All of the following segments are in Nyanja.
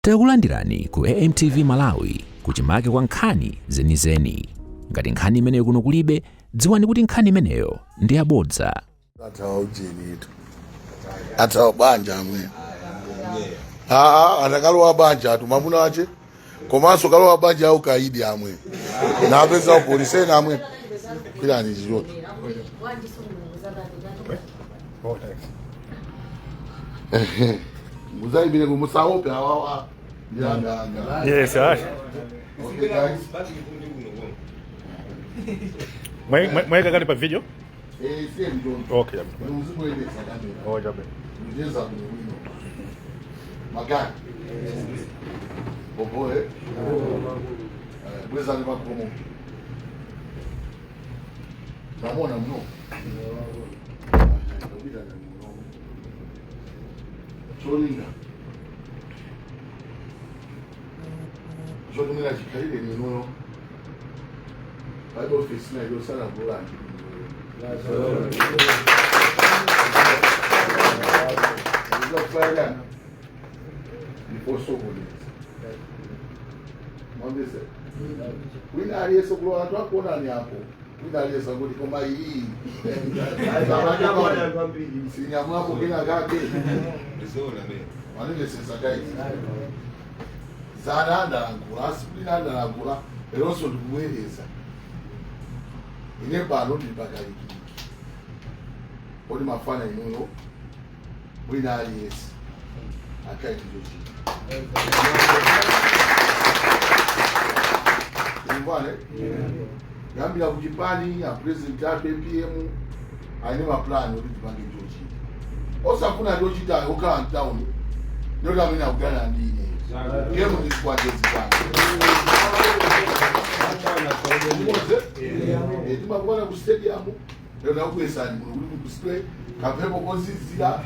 Takulandirani ku AMTV Malawi kuchimake kwa nkhani zenizeni. Ngati nkhani imeneyo kuno kulibe, dziwani kuti nkhani imeneyo ndi yabodza. Atawa banja amwe. Atakalowa banja tumamuna wache. Komanso kalowa banja au kaidi amwe. Na apeza polisi na amwe. Kila ni jiroto. Muzai bile kumusaope hawa. Yes, sir. Okay, guys. Mweka gani pa video? Same don't. Okay. Muziko ile sakani. Oh, jabe. Mjeza mwino. Magani. Boboe. Bweza ni makomo. Namona mno. Cholinga. Jogo mina chikaile ni nono. Bible office na yo sana bulani. Mwambise. Wina aliyeso kulo watu wakuona ni hapo. Wina aliyeso kuti koma hii. Sinyamu hapo kina gake. Wanile sisa guys. Zana ndangula, sipina ndangula. Eroso ndumweleza. Ine balo ndibakaliki. Oli mafana inoyo. Wina aliyesi. Akaiti joji. Mbane? Gambia kujipani ya president ya BPM aine maplani uli jipange joji. Osa kuna joji ta okala town. Nyoga mina ugana ndine. Gemu ni kwa jezi bana. Etima kwa ku stadium. Leo na ukwesa ni uli ku spray. Kapepo kozizira.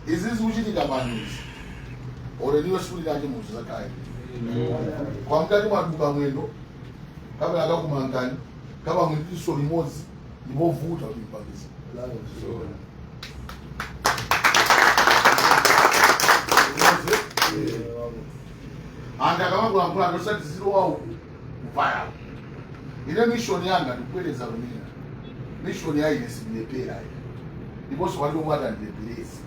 Izizi ujini gabanuzi. Ore niyo shuli yake muza kai. Kwa mkati maduka mwendo. Kabla akakumangani. Kama mwiso limozi. Libovuta ulipangiza. Anga kama kuna mkula ndosa tiziro wao upaya. Ile mission yanga tukweleza rumina. Mission ya ile sibilepera. Ndiposo wali umwada ndilepelezi.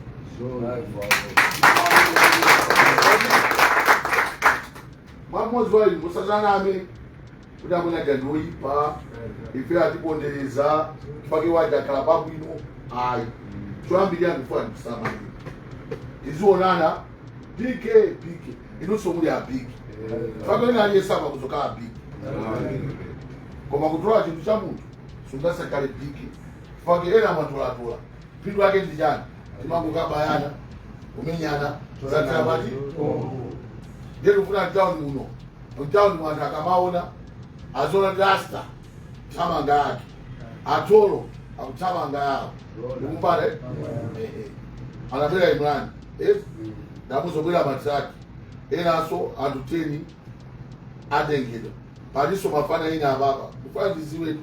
Mwamozi wali musazana ame kuda muna gando ipa ife atipondereza kifake waja kalababu ino ai tuambilia before kusama izuonana pike inuso muri ya pike fake na aliyesaba kutoka pike koma kutoa chintu cha mtu sungasa kale pike fake era matola pindu yake ndijana timangu kabayana umenyana zatabati Yeru kuna town muno. Town mwana kamaona azona rasta chama ngaki. Atoro akutama ngao. Ukumpare? Anabela Imran. Damuzo bila mataki. Eraso aduteni adengedo. Padiso mafana ina baba. Kufanya diziwe.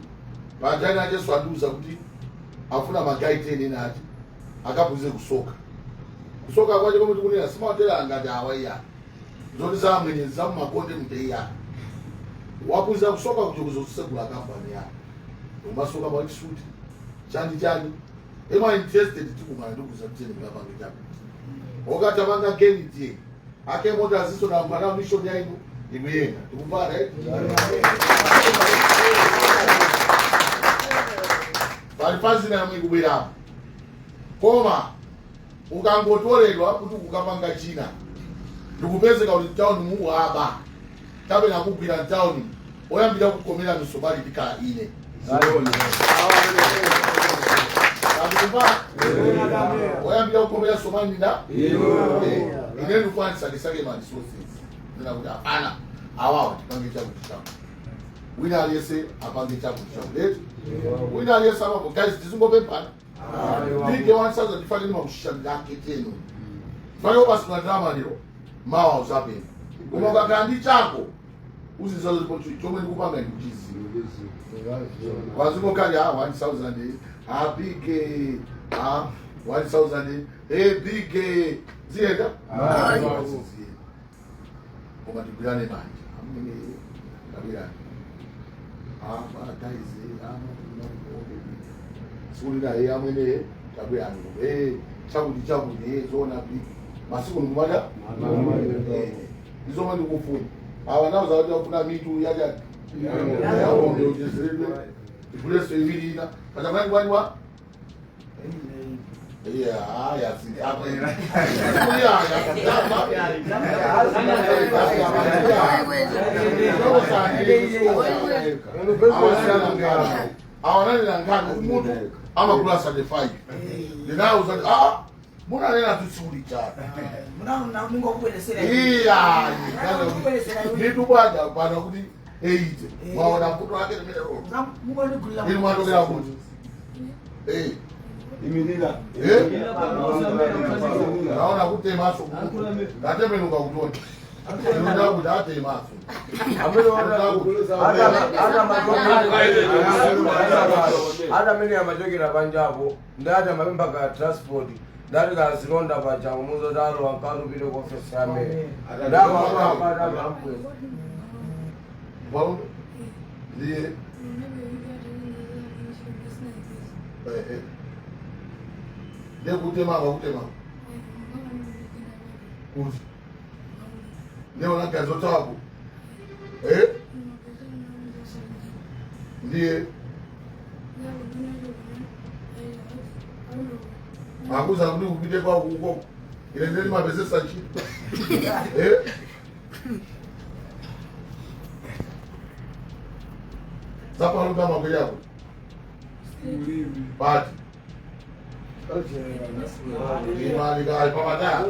Bajana aje swaduza kuti afuna magai teni naje. Akapuze kusoka. Kusoka kwaje kama tukunira sima hotela angada awaya. Zoni za mwenye za makonde mteya. Wakuza kusoka kujokuzo kusegula kampani ya. Umasoka ba suit. Chandi. Ema interested tukuma ndugu za mteni baba ngitabu. Ogata banga geni tie. Ake moda ziso na mwana mission ya inu imeyenda. Tukupara Balifazi na mwengu bila. Koma ukangotorelwa kuti ukapanga China. Ndikupeze ka town mu aba. Kabe na kupira town. Oyambira kukomera misomali bika ine. Oyambira kukomera somali nda. Ine ndufani sage man resources. Nina kuja hapana. Awawa tipange cha kuchama. Wina aliyese apange cha kuchama. Wina aliyese ama guys tizungo pempana. Bige wansaza difanye ni mamushisha ndake tenu. Fayo basi na drama ndio. Mawa usape. Umoga kandi chako. Uzizozo lipotu. Chomwe ni kupanga ni kujizi. Wazuko kali 1000. Big. 1000. Big. ziyenda koma tigwirane manja amene tabwirani taize sikulinaye amwene tabwirani chakuti zoona masiku nikumata ndizomwe ndikufuna awa nawo zakati wafuna mitu yaja yaonde ujezeredwe ibuleso ivilina patamani kwaniwa awananilangana umuntu amakula satisfied ndinauza mbona nena tusuli chana nditubwaja bana kuti 8 mwaona mkuto wake ili mwatokera kuti imirira naona kutemaso ngatembenuka kutoni inoda kuti atemaso hata mene amachokera panjapo ndati amapempaka transport ndati kazilonda pajangu muzodalo wankalupire ku ofisi yamene ndiye ndekutema kuti ndiona gazo tabo ndiye akuza kuti kupite kwako uko ile ndeli mapesesa chito zapalo kama kwa yako pati imali gai pamataya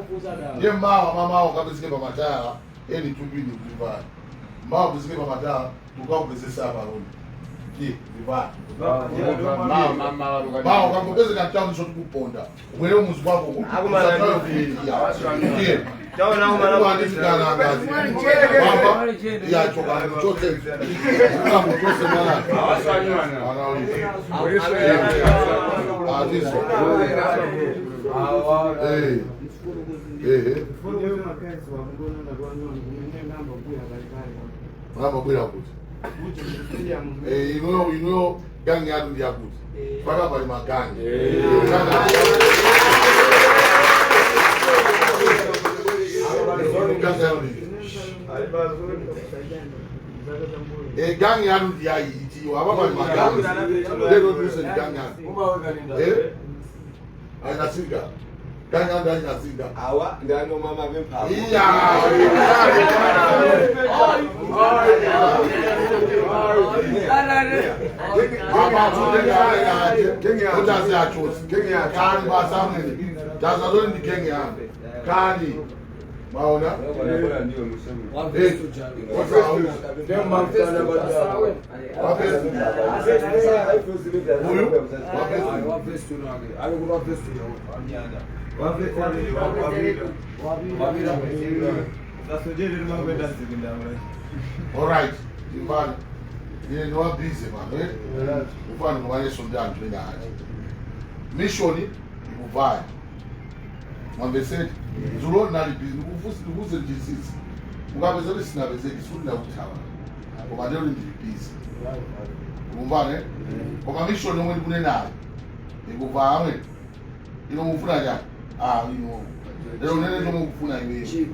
ye mama ukabisike pamataya eni tubini kuvaa mama kubisike pamataya ukakubisisa abaloni ki vivaa mama ukakubisike katamu shotu kuponda mwele umuzi wako akumala ndiye Chaona umala ndikana ngazi baba ya choka chote kama mtose mwana awasanywana adiso mama bwira kuti ino gangi yadu ya kuti baka bali magangi gangi yadu ya iti wababa magangi lego tuse gangi ana singa gangi yadu ana singa awa ndano mama bempa mama tude utazi achosi kani basamwe tazaloni ndikengi yangu kani maona ndio msemo alright mbali ile no busy man ufanye ngwane sondani tunaje mission ikuvaya mwambeseti zulo nalibizi ukuze njisisi ukabezeli sinabezeki suri na kuthawa ngoba lelo ndilibizi umbane ngoba mission nomwe kunenayo ikuvamwe inomufuna njani ino lelo nene nomufuna iwe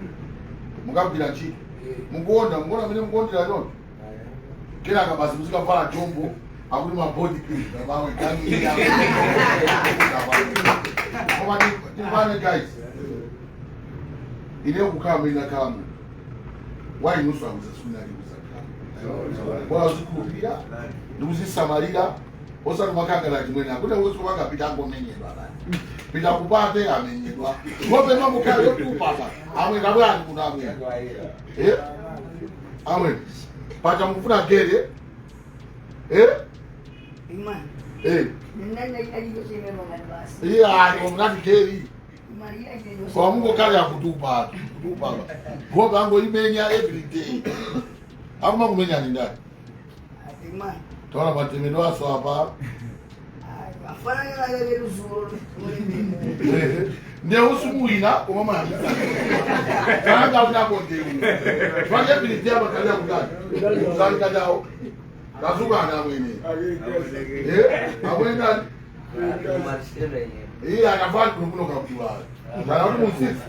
mukabila chiki mukonda mukona mene mukondela lolo kila kabasi muzika fala jombo akuli mabody clip bawe gangi ya ngoba ni guys ile ukukama ina kama why nusu amuzasuna libuzaka kwa zikupira nduzisamalira osana makanga jimwena akuti uwezo kubanga pitango menyedwa bana pita kupate amenyedwa ngobe mambo kale yotu papa amwe kabwani kuna amwe amwe pata mkufuna gere Imani. Nenda ikajiyo sema mwana basi. Kwa mnati geri. Kwa mungu kale ya kutupa ngobe ango imenya every day akuma kumenya nindani Imani. tona matemeno aso hapa Afanya na ile zuru. Neusumuina koma mali. Kanga unakonde. Twanje bilitia bakalia kudani. Uzalika dao. Nazuka na mwene. Amwenda. Anafanya kuno kapula. Na watu muzisi.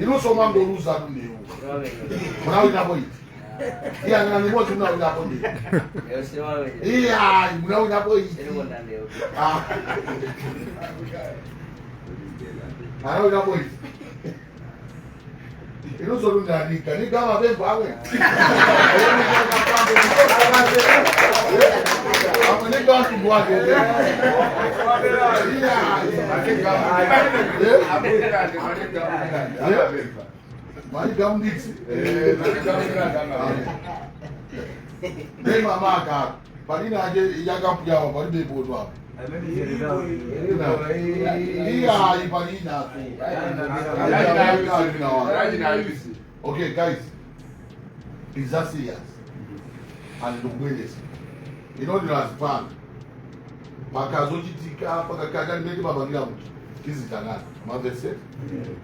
Ilo soma ngoruza tundewo. Mwana inapo iti. Ngana ni moto na inapo ndi. Mwana inapo iti. Mwana inapo iti. Ilo solo ndandika ni kama bemba awe. Amene kantu bwake. Mali gamdiksi. Mama palina aje yakampuja wa palibe bodwa. Okay, guys, it's that serious. And the greatest. You know, the last plan. Makazojitika, pakakaka, neti mabangira mtu. Kizi tanana. Mavese,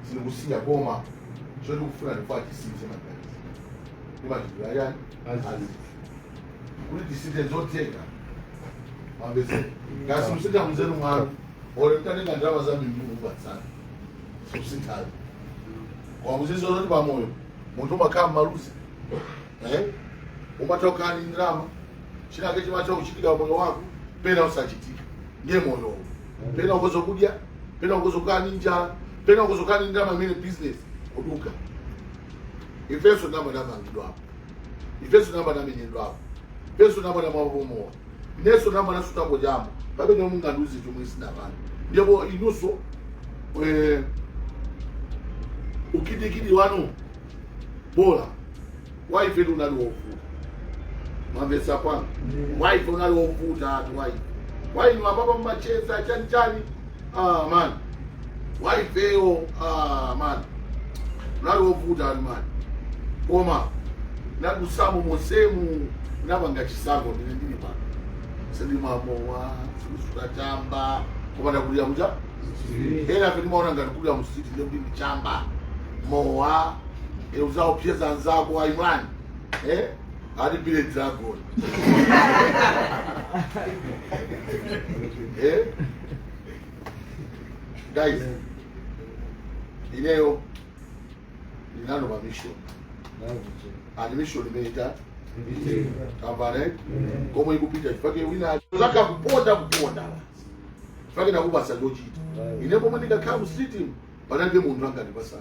sinigusia boma. Shodu kufuna nifati sisi na guys. Nima jibrayani. Kuli disite zoteka. Mavese. Kasi msita mzenu mwaru. Orekane na drama za mimbu mbatsana. Subsitali. Kwa mzizi zote pa moyo. Mutuma kama maruzi. Umatoka ni drama. China kechi macho kuchikida moyo wako. Pena usachitika. Ndiye moyo. Pena ukozo kudia. Pena ukozo kani njala. Pena ukozo kani drama mini business. Oduka. Ifeso namba na mangido hapo. Ifeso namba na menyendo hapo. Ifeso namba na mabomo. Neso namba na sutambo jambo. Babe no munga nduzi tumwisi na bana. Ndiyo inuso ukidikidi wanu bora wife ndo naliofuta mambesa kwangu wife unaliofuta hatu wife ni wababa mmacheza chani man wife eo man naliofuta hatu man koma nagusamu mosemu nabanga chisango ndini man sendi mamowa susuka chamba koma nakulia muja hela kwenye maona ngakulia musiti ndio ndini chamba moa uzao pieza nzako wa imani hadi bile dragon guys ileo ninano mamisho animisho limeita kambane komo ikupita ifake wina zaka kuponda ifake na kubasa loji inepo mandika kamu city Panambe mundu wanga ni basa.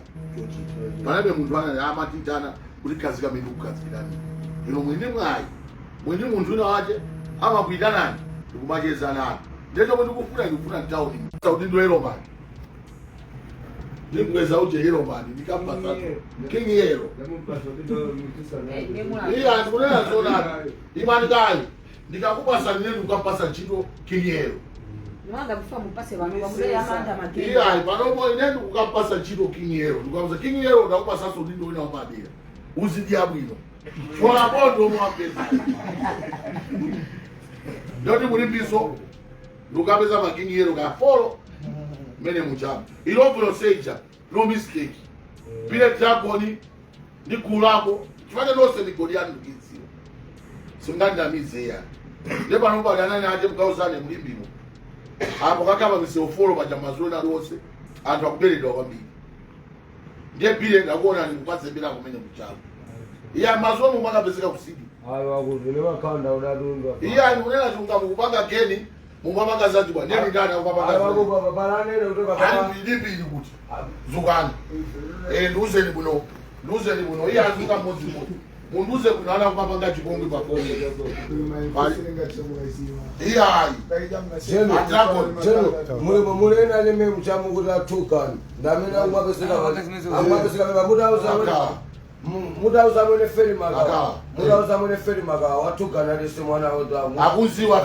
Panambe mundu wanga ni amatitana kuli kazi kama ndugu kazi kidani. Yuno mwini mundu na waje ama kuidana tukumajeza nani. Ndejo mundu kufuna town. Saudi ndo hero man. Nimweza uje hero man nikamba tatu. King hero. Iya tukunena zona. Imani dai. Nikakupa sanenu ukapasa chito king hero. Mwanga kufa mpase wanu wamule ya manda matendo. Iya, panomo inenu kukapasa chito kingero. Tukamuza kingero ndakupa sasa udindo wina wabadira. Uzidiabu ino. Kwa bondo mwapezi. Ndoti mulimbiso. Ndukapeza makingero ka follow. Mene muchamu. Ilopo yoseja. No mistake. Pile dragoni. Ni kulako. Kifanya nose ni godiani mkizio. Sungani na mizeya. Leba nomba yanani aje mkauzane mlimbino. Hapo kaka babiseofolo bajamazwe na rose antu akubeli ndo kwambiri ndiye pile ndakuona nikupatse bila kumenya mchana iya mazomo mwaka bezeka kusidi hayo wakuzilewa kanda unadundwa iya unena tunga mukupanga geni mumamanga Zanzibar ndiye ndana kupanga hayo wako balane ile kutoka baba ndipi kuti zukani nduze ni buno iya azuka mozi munduze kunala kupanga chikongwe pakongwe iya mulena leme mchamu kutatukan ndamena umwapeseka mutauza mwene feri maka watukana lese mwana odamu akunziwa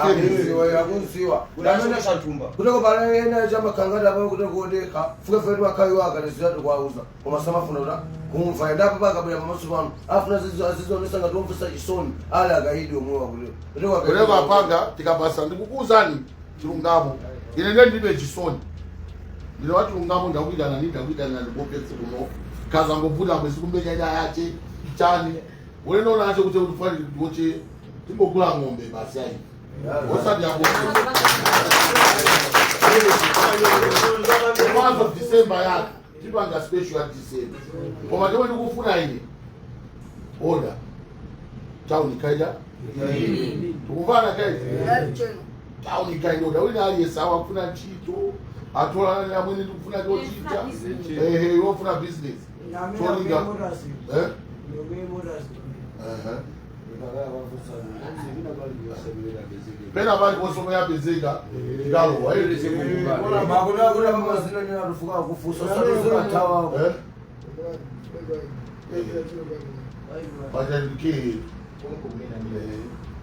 kuteko pala ena chama kangada pao kuteko odeka fuke feri wakayi waka lesizatu kwauza umasamafuna uta kumfa endapo paka bwela mamasu pano afuna zizonesa ngati omvesa chisoni ala akahidi omwewa kuteko apanga tikabasa ndikukuzani chilungamo ine ndibe chisoni ndino wati ungamo ndakuitana ndibopetse kuno kaza ngovuta mwezi kumbenya nyaya yache chani weno nacho kuti utufani ngoche timbogula ng'ombe basi ayi osati yako month of December yake tipanga special at December koma ndiwe ndikufuna ine order town ikaida tukuvana kaida town ikaida order wina aliyesawa kufuna ntchito atola na mwene ndikufuna chochita wofuna business cholinga pena bali kosoma yapezeka ngalo waeleze kuna mazina ni arufuka kufusa sana tawa baada ndiki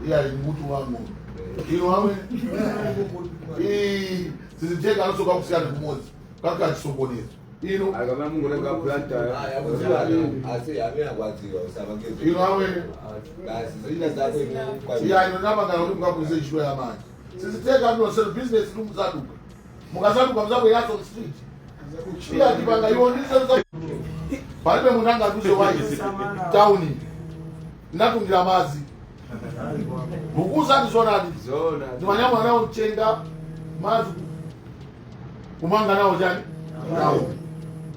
ya mtu wangu ino wawe siziteka nosoka kusiana kumozi kaka chisongoneza ino akaba mungu nanga planta amena usabangeze ino wawe basi zina zako ya ino namba ngalo kuti mukakuze ishwe ya manje siziteka ndo sel business lumzaduka mukazaduka mzabo yaso street iya kipanga yondizo palibe munanga duze wayi town natungira mazi bukuza ndizonadi zona ndimanyama nao mchenga mazi kumanga nao jani nao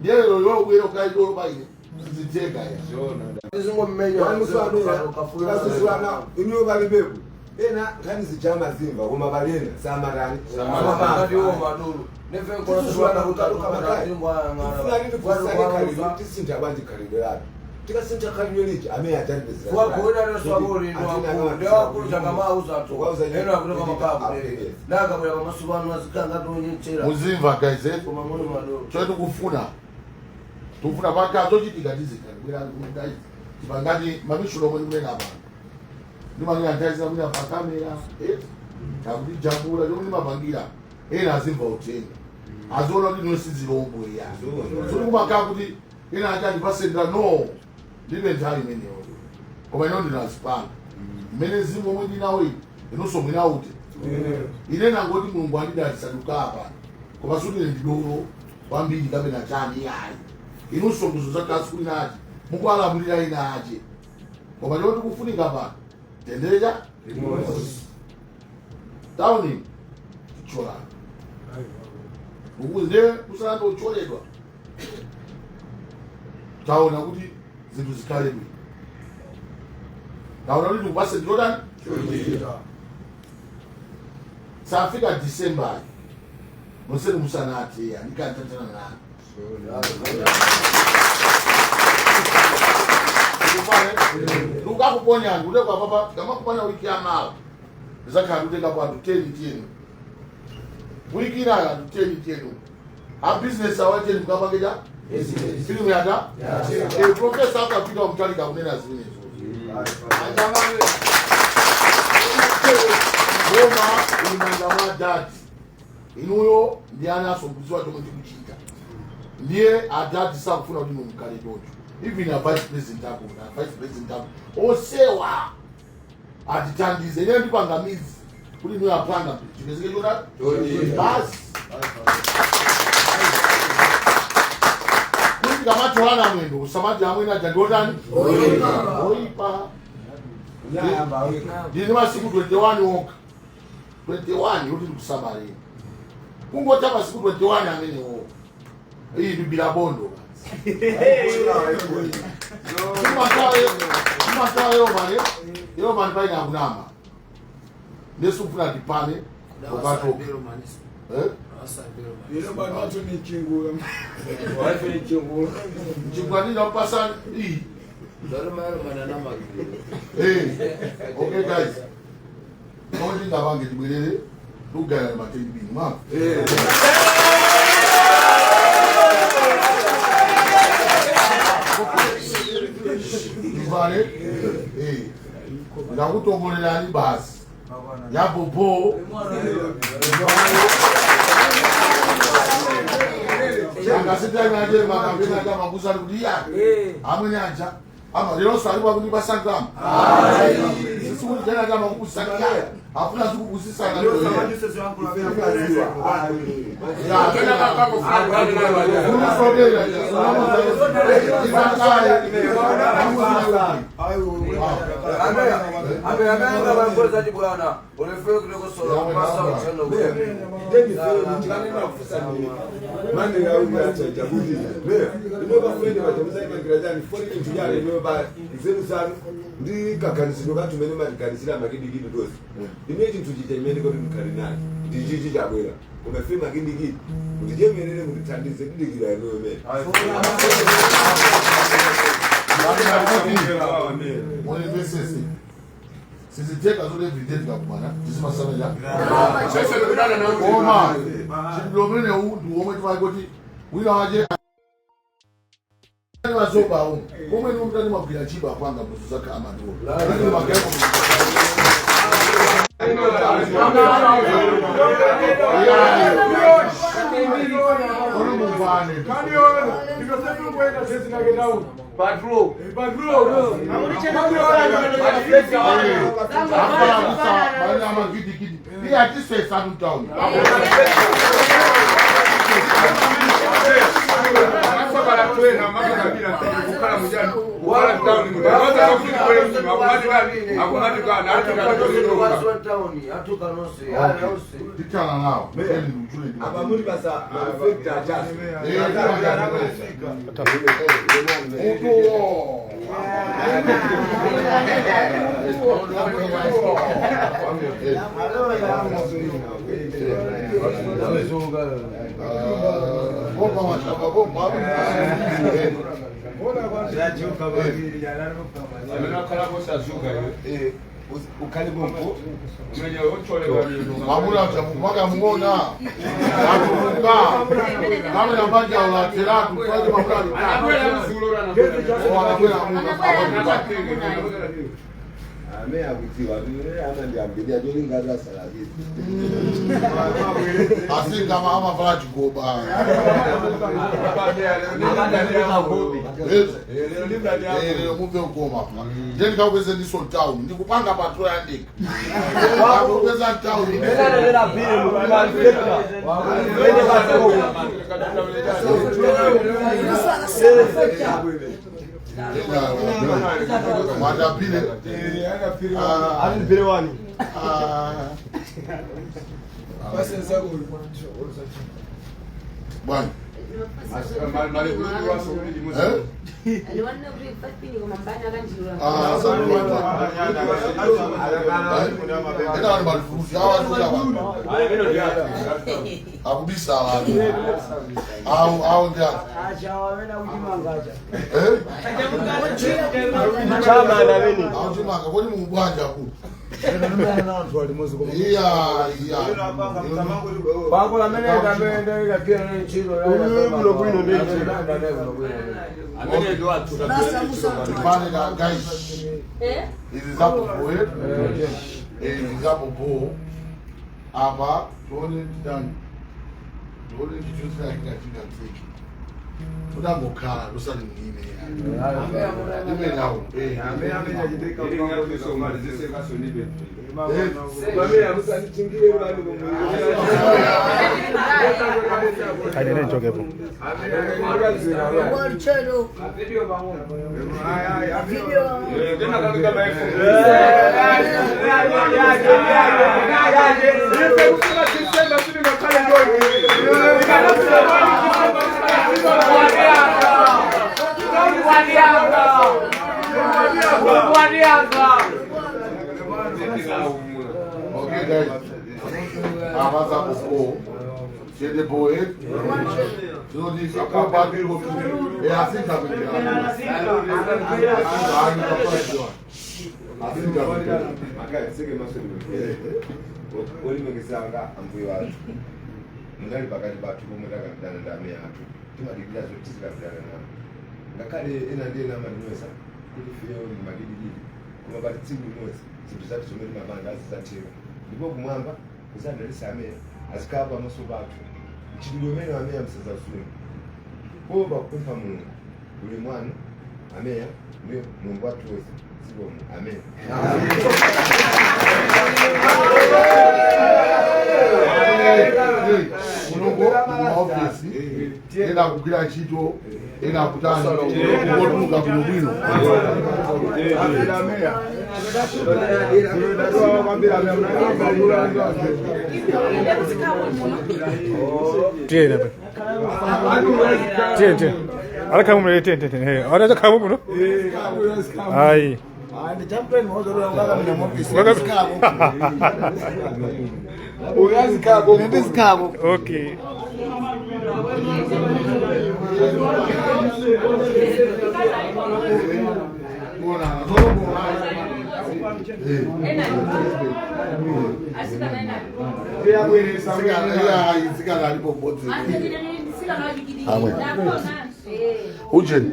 yelo yobwero kaidolo baile siziteka ya zona izingo mmenya kasizwana inyo balibebu ena kani zijama zimba kuma balena samarani ngati wo madulu neve kwa swana utaruka makati ngwa ngara tisinta abandi karido yapi tikasinta karido liji ame ataribeza kwa kuona no swabori ndo ndio kuja kama uza to ena kutoka makabu naga bwa masubano azikanga tonyenchera muzimva guys kwa mamono madulu choto kufuna tufuna paka zochitika dizikani bwera guys tibangati mamishulo mwe mwe ngapa ndimanya ndaiza mwe pa kamera takuti jambula ndi mabangira ena azimva utenga azola kuti nosizilombo ya zuri kumaka kuti ena achati pasendera no ndibe nthawi imeneyo koma ino ndinazipanga mmene zimwe omwe ndinawo inosomwera uti ine nangoti mulungu andidalisaduka apa koma suti ndidolo kwambiri kapena chani yayi inosongozo zakasi inati mukwalamulira ina ache koma ndiwo tikufunika pano tenderecha tawuni cholana ukuze kusalanda ucholedwa taona kuti zinthu zikhale bwino taona kuti ndikupase ndilotani safika December noseni musanati andikantatana nani lukakuponya ndule kwa papa kama kupanya wiki ya mawa zaka nduteka kwa 10 tienu wiki ina 10 tienu a business awaje mkapangeja film yada professor hapa pita mtalika kunena zingine Roma inangama dad inuyo ndiana sombuzwa chomwe chikuchita ndiye adadi sakufuna kuti mukale dojo even a vice president ako na vice president ako osewa atitandize ine ndipangamizi kuti niyo apanga chipezeke chona basi kuti kamatolana mwendo usamati amwene aja ndotani oipa ndine masiku 21 oka 21 kuti ndikusamalira kungota masiku 21 amenewo iyi ndibira bondo yo mani paina akunama nesufuna dipane okato mchingwanina mpasani iyi okay guys konti ngabange dibwelele lugaya mateni bini mama vale ngakutombolelani basi yapopo angasitanaje makambeni aja makusali kuti ya amwene aja ama lero saliwa kuti pasangama sisi kuti jana aja makukusakya Afuna sikubusisana Ndio leo. sama jinsi sio wangu la vile ine chintu chichemene kuti mkarinani ndichichi chabwera umefema kindikiti kuti chemenene mutithandize kudikira inomene siziteka zote everyday tikakumana tisimasamela koma chilomene ndi omwe timakoti wina waje vazoba umwe omwe ni umtani magwira chiba apanga mbuzo zakha amadolo titana nao abamuli basa manufacture just mamula chamumaga muona atuka kama yambanja olatera tufaje mamula ame akutiwa ana ndiambilia joli ngaza saladi asinga mama fala chigoba muve ukoma ndeni kakweze ndiso town ndikupanga patrol yandika kakweza town Madapile wani bwana akubisa abantu au ndia chama na nini au chama kodi mubwanja ku Bango la mene ngamende ya pia ni chilo apa tuone ndani tuone kitu kinachofanyika tunamokhala lusali ngine nimenao Okay guys, avança pouco. Se depois, eu disse a capa de roupa é assim que a gente mungali pakati pathu pomwe takapitana ndi amene athu timadikira zoti tikapitana ngakhale ena ndi ena amanyoza kuti fiyo ndimadikirire koma pati tsiku limodzi zinthu zathu zomwe timapanga azidzatheka ndipo kumwamba kuzadalisa amene azikhala pamaso pathu chitidwe umene amene amsazasule popa kupempha mulungu ulemu wanu ameya mwe Mungu watu wose sibo amen. Mulungu maofisi ena kugira ntchito ena kutani ngoluka bwino. Tiene. Ahora kamu mulele tiene. Ahora za kamu kuno. Ai. And the champion was around Okay. Ujeni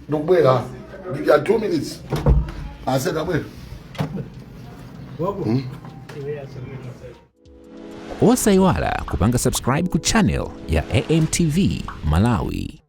ndikubwera ndikya 2 minutes aseta bwera Osaiwala kupanga subscribe ku channel ya AMTV Malawi.